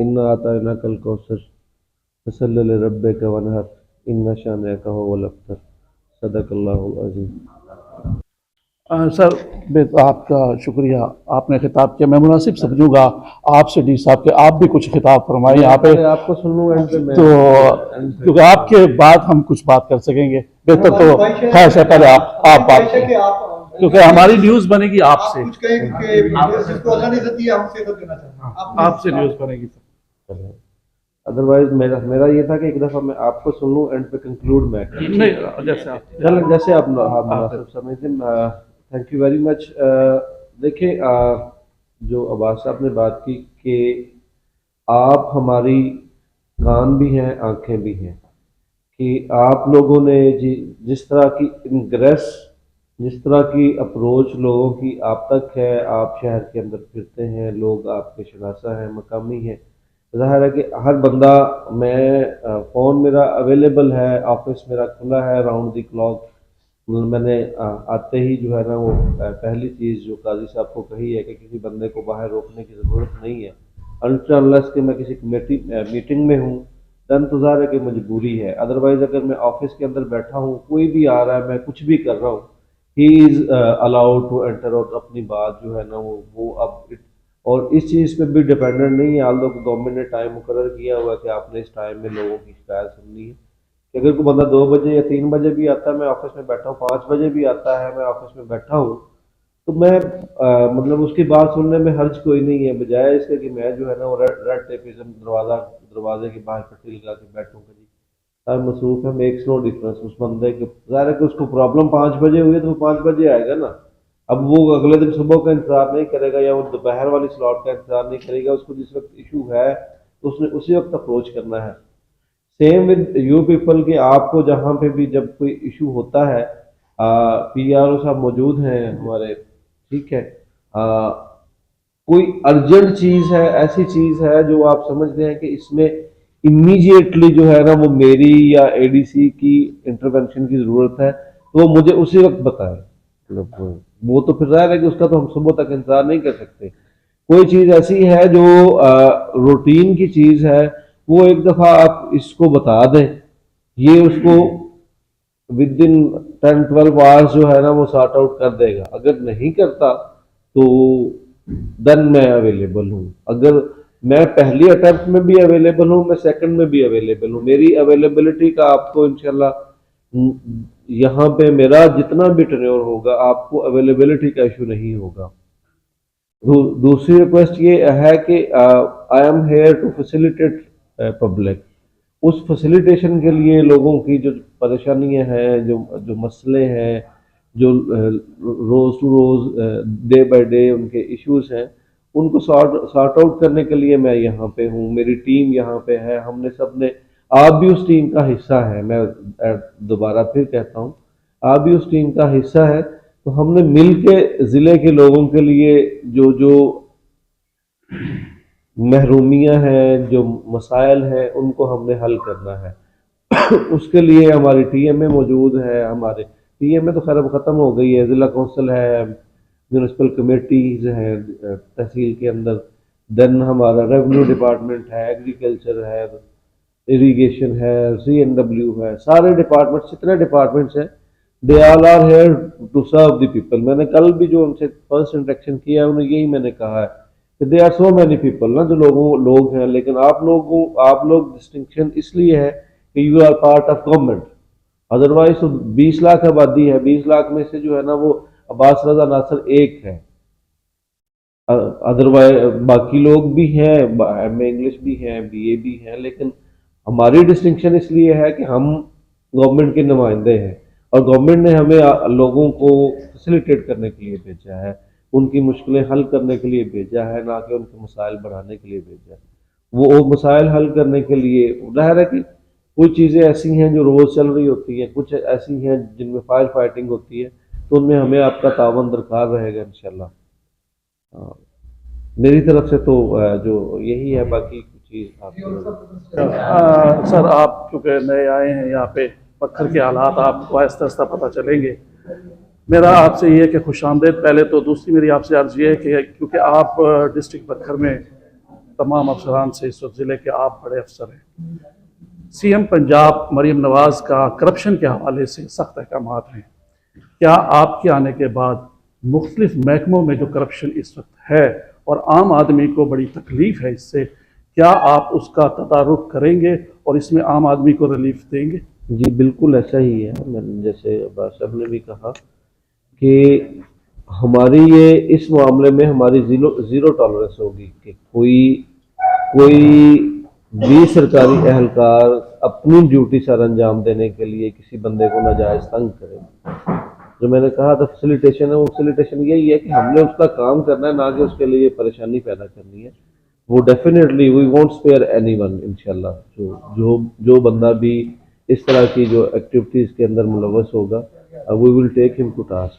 इन्ना आताना कल कौसर फसल्लि लिरब्बिका वनहर इन्ना शानिअका हुवल अबतर। सदकल्लाहुल अज़ीम। सर आपका शुक्रिया, आपने खिताब किया। मैं मुनासिब समझूंगा आपसे डी साहब के आप भी कुछ खिताब फरमाएं यहाँ पे, आपको सुन लूँ एंड पे मैं तो एंड पे क्योंकि आपके बाद हम कुछ बात कर सकेंगे। बेहतर तो खैर से पहले आप बात करें, क्योंकि हमारी न्यूज़ बनेगी आपसे, आपसे न्यूज़ बनेगी। अदरवाइज मेरा मेरा ये था कि एक दफ़ा मैं आपको सुन लूँ एंड पे कंक्लूड मैं करूँ। नहीं, जैसे आप चल जैसे आप मुनासिब समझते हैं। Thank you very much. देखिए, जो अब्बास साहब ने बात की कि आप हमारी कान भी हैं आंखें भी हैं, कि आप लोगों ने जिस तरह की इंग्रेस, जिस तरह की अप्रोच लोगों की आप तक है, आप शहर के अंदर फिरते हैं, लोग आपके शनासा हैं, मकामी हैं। ज़ाहिर है कि हर बंदा, मैं फ़ोन मेरा अवेलेबल है, ऑफिस मेरा खुला है राउंड द क्लॉक। मैंने आते ही जो है ना वो पहली चीज़ जो काजी साहब को कही है कि किसी बंदे को बाहर रोकने की ज़रूरत नहीं है अनलेस कि मैं किसी कमेटी मीटिंग में हूँ। देन तो ज़ाहिर है कि मजबूरी है। अदरवाइज़ अगर मैं ऑफिस के अंदर बैठा हूँ, कोई भी आ रहा है, मैं कुछ भी कर रहा हूँ, he is allowed to enter, और अपनी बात जो है ना वो अब और इस चीज़ पे भी डिपेंडेंट नहीं है। आल लोग गवर्नमेंट ने टाइम मुकर्रर किया हुआ है कि आपने इस टाइम में लोगों की शिकायत सुननी है। कि अगर कोई बंदा 2 बजे या 3 बजे भी आता है, मैं ऑफिस में बैठा हूँ, 5 बजे भी आता है, मैं ऑफिस में बैठा हूँ, तो मैं मतलब उसकी बात सुनने में हर्ज कोई नहीं है, बजाय इसके कि मैं जो है ना वो रेड टेपिज्म दरवाजे के बाहर पट्टी लगा के बैठूंगा जी सर मसरूफ है, मेक्स नो डिफरेंस। उस बंदे के ज़ाहिर है कि उसको प्रॉब्लम 5 बजे हुई है तो वो 5 बजे आएगा ना। अब वो अगले दिन सुबह का इंतजार नहीं करेगा या वो दोपहर वाली स्लॉट का इंतजार नहीं करेगा। उसको जिस वक्त इशू है तो उसने उसी वक्त अप्रोच करना है। सेम विद यू पीपल, कि आपको जहाँ पे भी जब कोई इशू होता है, पीआरओ साहब मौजूद हैं हमारे, ठीक है, कोई अर्जेंट चीज़ है, ऐसी चीज़ है जो आप समझते हैं कि इसमें इमीडिएटली जो है ना वो मेरी या एडीसी की इंटरवेंशन की ज़रूरत है, तो वो मुझे उसी वक्त बताएं। मतलब वो तो फिर रहा है कि उसका तो हम सुबह तक इंतजार नहीं कर सकते। कोई चीज़ ऐसी है जो रूटीन की चीज़ है, वो एक दफ़ा आप इसको बता दें, ये उसको विद इन 10-12 आवर्स जो है ना वो सॉर्ट आउट कर देगा। अगर नहीं करता तो देन मैं अवेलेबल हूँ। अगर मैं पहली अटेम्प्ट में भी अवेलेबल हूँ, मैं सेकंड में भी अवेलेबल हूँ। मेरी अवेलेबिलिटी का आपको इंशाल्लाह यहाँ पे मेरा जितना भी टेन्योर होगा, आपको अवेलेबिलिटी का इशू नहीं होगा। दूसरी रिक्वेस्ट ये है कि I am here to facilitate public. उस फैसिलिटेशन के लिए लोगों की जो परेशानियां हैं, जो जो मसले हैं, जो रोज़ टू रोज़ डे बाय डे उनके इश्यूज हैं, उनको सॉर्ट आउट करने के लिए मैं यहाँ पे हूँ, मेरी टीम यहाँ पे है। हमने सब ने, आप भी उस टीम का हिस्सा है, मैं दोबारा फिर कहता हूँ, आप भी उस टीम का हिस्सा है। तो हमने मिल के ज़िले के लोगों के लिए जो जो महरूमियाँ हैं, जो मसाइल हैं, उनको हमने हल करना है। उसके लिए हमारी टीएमए मौजूद है। हमारे टीएमए तो खैर अब ख़त्म हो गई है, ज़िला कौंसिल है, म्यूनसिपल कमेटीज़ हैं तहसील के अंदर। देन हमारा रेवेन्यू डिपार्टमेंट है, एग्रीकल्चर है, इरिगेशन है, CNW है, सारे डिपार्टमेंट्स, जितने डिपार्टमेंट्स हैं, they all are here to serve the people. मैंने कल भी जो उनसे फर्स्ट इंटरेक्शन किया है, उन्हें यही मैंने कहा है कि they are so many people ना, जो लोग हैं, लेकिन आप लोग डिस्टिंक्शन इसलिए है कि you are part of government. Otherwise तो 20 लाख आबादी है, 20 लाख में से जो है ना वो अब्बास रजा नासर एक है। अदरवाइज बाकी लोग भी हैं, MA इंग्लिश भी हैं, BA भी हैं, लेकिन हमारी डिस्टिंक्शन इसलिए है कि हम गवर्नमेंट के नुमाइंदे हैं और गवर्नमेंट ने हमें लोगों को फैसिलिटेट करने के लिए भेजा है, उनकी मुश्किलें हल करने के लिए भेजा है, ना कि उनके मसाइल बढ़ाने के लिए भेजा है। वो मसाइल हल करने के लिए जाहिर है कि कुछ चीज़ें ऐसी हैं जो रोज़ चल रही होती हैं, कुछ ऐसी हैं जिनमें फायर फाइटिंग होती है, तो उनमें हमें आपका तावन दरकार रहेगा इंशाल्लाह। मेरी तरफ से तो जो यही है, बाकी कुछ चीज़ आप सर आप चूँकि नए आए हैं यहाँ पे, पत्थर के हालात आपको आहिस्ता आहिस्ता पता चलेंगे। मेरा आपसे ये है कि खुशामदेद पहले तो। दूसरी मेरी आपसे अर्ज़ ये है कि क्योंकि आप डिस्ट्रिक्ट पत्थर में तमाम अफसरान से इस वक्त ज़िले के आप बड़े अफसर हैं। सीएम पंजाब मरीम नवाज़ का करप्शन के हवाले से सख्त अहकामात हैं। क्या आपके आने के बाद मुख्तलिफ महकमों में जो करप्शन इस वक्त है और आम आदमी को बड़ी तकलीफ़ है इससे, क्या आप उसका तदारुक करेंगे और इसमें आम आदमी को रिलीफ देंगे? जी बिल्कुल ऐसा ही है। मैंने जैसे अब्बास साहब ने भी कहा कि हमारी ये इस मामले में हमारी ज़ीरो टॉलरेंस होगी कि कोई भी सरकारी एहलकार अपनी ड्यूटी सर अंजाम देने के लिए किसी बंदे को नाजायज़ तंग करे। जो मैंने कहा था फैसिलिटेशन है, वो फैसिलिटेशन यही है कि हमने उसका काम करना है, ना कि उसके लिए परेशानी पैदा करनी है। वो definitely we won't spare anyone इंशाल्लाह। जो बंदा भी इस तरह की जो एक्टिविटीज़ के अंदर मुलव्वस होगा, we will take him to task.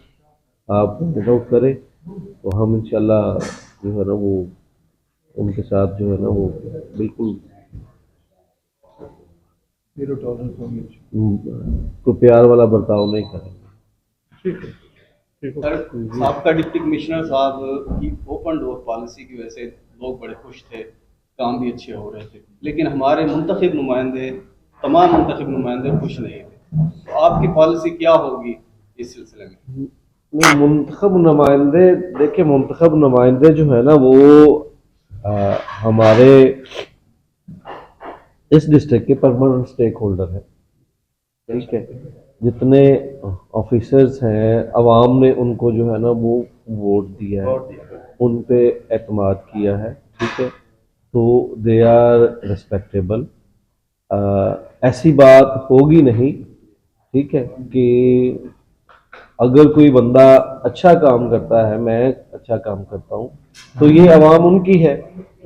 आप पॉइंट आउट करें तो हम इंशाल्लाह जो है ना वो उनके साथ जो है ना वो बिल्कुल ज़ीरो टॉलरेंस होगी। कोई प्यार वाला बर्ताव नहीं करेंगे। ठीक है, ठीक है। सर, आपका डिप्टी कमिश्नर साहब की ओपन डोर पॉलिसी की वजह से लोग बड़े खुश थे, काम भी अच्छे हो रहे थे, लेकिन हमारे मुंतखब नुमाइंदे, तमाम मुंतखब नुमाइंदे खुश नहीं थे। तो आपकी पॉलिसी क्या होगी इस सिलसिले में? मुंतखब नुमाइंदे, देखिए मुंतखब नुमाइंदे जो है ना वो हमारे इस डिस्ट्रिक्ट के परमानेंट स्टेक होल्डर है। ठीक है, जितने ऑफिसर्स हैं, अवाम ने उनको जो है ना वो वोट दिया है, उन पे एतमाद किया है। ठीक है, तो दे आर रिस्पेक्टेबल। ऐसी बात होगी नहीं, ठीक है, कि अगर कोई बंदा अच्छा काम करता है, मैं अच्छा काम करता हूँ, तो ये अवाम उनकी है।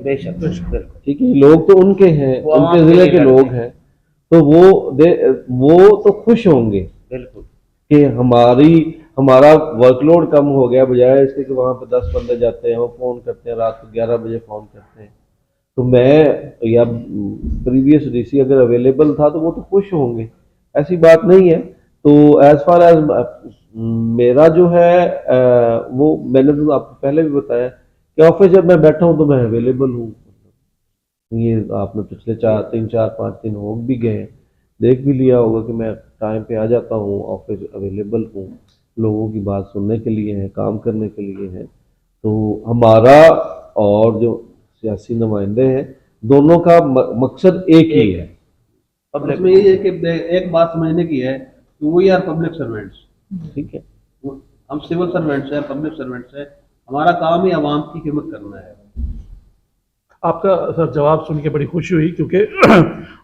बेशक, ठीक है, लोग तो उनके हैं, उनके ज़िले के लोग हैं, तो वो तो खुश होंगे बिल्कुल कि हमारा वर्कलोड कम हो गया, बजाय इसके कि वहाँ पे 10 बंदे जाते हैं, वो फ़ोन करते हैं, रात को 11 बजे फ़ोन करते हैं। तो मैं या प्रीवियस डीसी अगर अवेलेबल था तो वो तो खुश होंगे, ऐसी बात नहीं है। तो एज फार एज मेरा जो है वो मैंने तो आपको पहले भी बताया कि ऑफिस जब मैं बैठा हूँ तो मैं अवेलेबल हूँ। ये आपने पिछले 3-4-5 दिन हो भी गए हैं, देख भी लिया होगा कि मैं टाइम पे आ जाता हूँ, ऑफिस अवेलेबल हूँ, लोगों की बात सुनने के लिए है, काम करने के लिए है। तो हमारा और जो सियासी नुमाइंदे हैं, दोनों का मकसद एक ही है। अब इसमें ये है कि एक बात समझने की है कि वी आर पब्लिक सर्वेंट्स। ठीक है, हम सिविल सर्वेंट्स हैं, पब्लिक सर्वेंट्स हैं, हमारा काम ही आवाम की खिदमत करना है। आपका सर जवाब सुन के बड़ी खुशी हुई, क्योंकि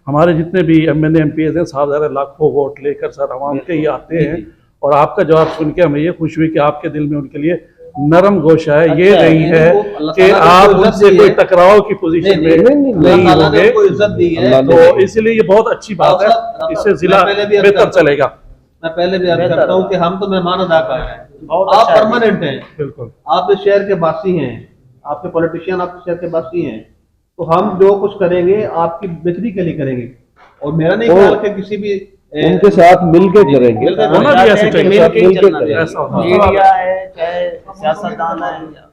हमारे जितने भी एमएनए एमपीएस हैं, साधारण लाखों वोट लेकर सर आवाम के ही आते हैं, और आपका जवाब सुन के हमें ये खुशी हुई कि आपके दिल में उनके लिए नरम गोशा है। ये अच्छा, नहीं है कि आप उनसे कोई टकराव की पोजीशन में नहीं होंगे, इज्जत दी है, तो इसलिए ये बहुत अच्छी बात है, इससे जिला बेहतर चलेगा। मैं पहले भी अर्ज करता हूँ कि हम तो मेहमान अदा कर रहे हैं, बहुत आप अच्छा है। परमानेंट हैं, बिल्कुल, आप इस शहर के वासी हैं, आपके पॉलिटिशियन आपके शहर के वासी हैं, तो हम जो कुछ करेंगे आपकी बेहतरी के लिए करेंगे। और मेरा नहीं ख्याल कि किसी भी उनके साथ मिलके करेंगे, होना भी ऐसे चाहिए, मिलके ही चलना ऐसा होना। चाहिए। मीडिया है चाहे सियासतदान है